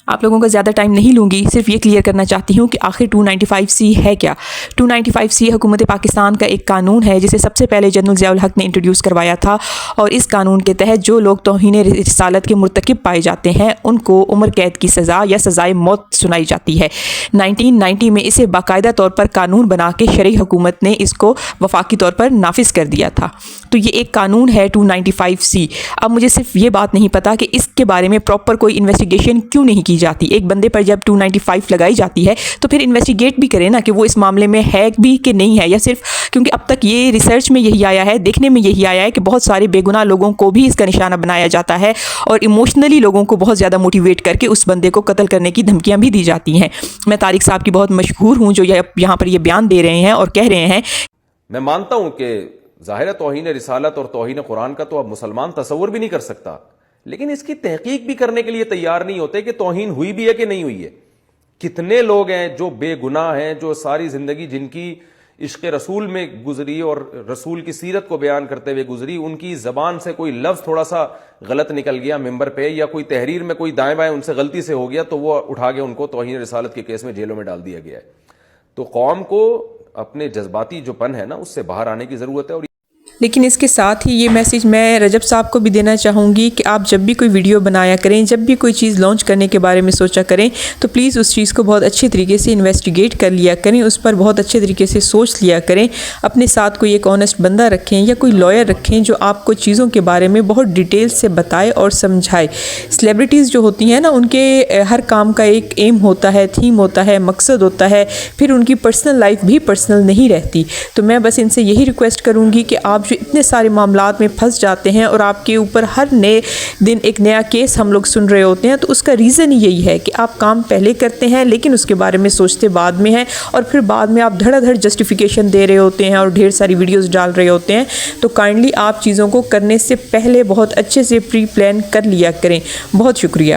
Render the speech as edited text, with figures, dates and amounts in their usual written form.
آپ لوگوں کا زیادہ ٹائم نہیں لوں گی، صرف یہ کلیئر کرنا چاہتی ہوں کہ آخر 295C ہے کیا۔ 295C حکومت پاکستان کا ایک قانون ہے جسے سب سے پہلے جنرل ضیاء الحق نے انٹروڈیوس کروایا تھا، اور اس قانون کے تحت جو لوگ توہین رسالت کے مرتکب پائے جاتے ہیں ان کو عمر قید کی سزا یا سزائے موت سنائی جاتی ہے۔ 1990 میں اسے باقاعدہ طور پر قانون بنا کے شرعی حکومت نے اس کو وفاقی طور پر نافذ کر دیا تھا۔ تو یہ ایک قانون ہے 295C۔ اب مجھے صرف یہ بات نہیں پتا کہ اس کے بارے میں پراپر کوئی انویسٹیگیشن کیوں نہیں کی جاتی۔ ایک بندے پر جب 295 لگائی جاتی ہے تو پھر انویسٹیگیٹ بھی کرے نا کہ وہ اس معاملے میں ہے بھی کہ نہیں ہے، یا صرف کیونکہ اب تک یہ ریسرچ میں یہی آیا ہے، دیکھنے میں یہی آیا ہے کہ بہت سارے بے گناہ لوگوں کو بھی اس کا نشانہ بنایا جاتا ہے اور ایموشنلی لوگوں کو بہت زیادہ موٹیویٹ کر کے اس بندے کو قتل کرنے کی دھمکیاں بھی دی جاتی ہیں۔ میں طارق صاحب کی بہت مشہور ہوں جو یہاں پر یہ بیان دے رہے ہیں اور کہہ رہے ہیں۔ میں مانتا ہوں کہ ظاہر توہین رسالت اور توہین قرآن کا تو اب مسلمان تصور بھی نہیں کر سکتا، لیکن اس کی تحقیق بھی کرنے کے لیے تیار نہیں ہوتے کہ توہین ہوئی بھی ہے کہ نہیں ہوئی ہے۔ کتنے لوگ ہیں جو بے گناہ ہیں، جو ساری زندگی جن کی عشق رسول میں گزری اور رسول کی سیرت کو بیان کرتے ہوئے گزری، ان کی زبان سے کوئی لفظ تھوڑا سا غلط نکل گیا ممبر پہ، یا کوئی تحریر میں کوئی دائیں بائیں ان سے غلطی سے ہو گیا تو وہ اٹھا کے ان کو توہین رسالت کے کیس میں جیلوں میں ڈال دیا گیا ہے۔ تو قوم کو اپنے جذباتی جو پن ہے نا اس سے باہر آنے کی ضرورت ہے۔ اور لیکن اس کے ساتھ ہی یہ میسیج میں رجب صاحب کو بھی دینا چاہوں گی کہ آپ جب بھی کوئی ویڈیو بنایا کریں، جب بھی کوئی چیز لانچ کرنے کے بارے میں سوچا کریں تو پلیز اس چیز کو بہت اچھے طریقے سے انویسٹیگیٹ کر لیا کریں، اس پر بہت اچھے طریقے سے سوچ لیا کریں، اپنے ساتھ کوئی ایک آنیسٹ بندہ رکھیں یا کوئی لائر رکھیں جو آپ کو چیزوں کے بارے میں بہت ڈیٹیل سے بتائے اور سمجھائے۔ سلیبریٹیز جو ہوتی ہیں نا، ان کے ہر کام کا ایک ایم ہوتا ہے، تھیم ہوتا ہے، مقصد ہوتا ہے، پھر ان کی پرسنل لائف بھی پرسنل نہیں رہتی۔ تو میں بس ان سے یہی ریکویسٹ کروں گی کہ آپ جو اتنے سارے معاملات میں پھنس جاتے ہیں اور آپ کے اوپر ہر نئے دن ایک نیا کیس ہم لوگ سن رہے ہوتے ہیں، تو اس کا ریزن یہی ہے کہ آپ کام پہلے کرتے ہیں لیکن اس کے بارے میں سوچتے بعد میں ہیں، اور پھر بعد میں آپ دھڑا دھڑ جسٹیفیکیشن دے رہے ہوتے ہیں اور ڈھیر ساری ویڈیوز ڈال رہے ہوتے ہیں۔ تو کائنڈلی آپ چیزوں کو کرنے سے پہلے بہت اچھے سے پری پلان کر لیا کریں۔ بہت شکریہ۔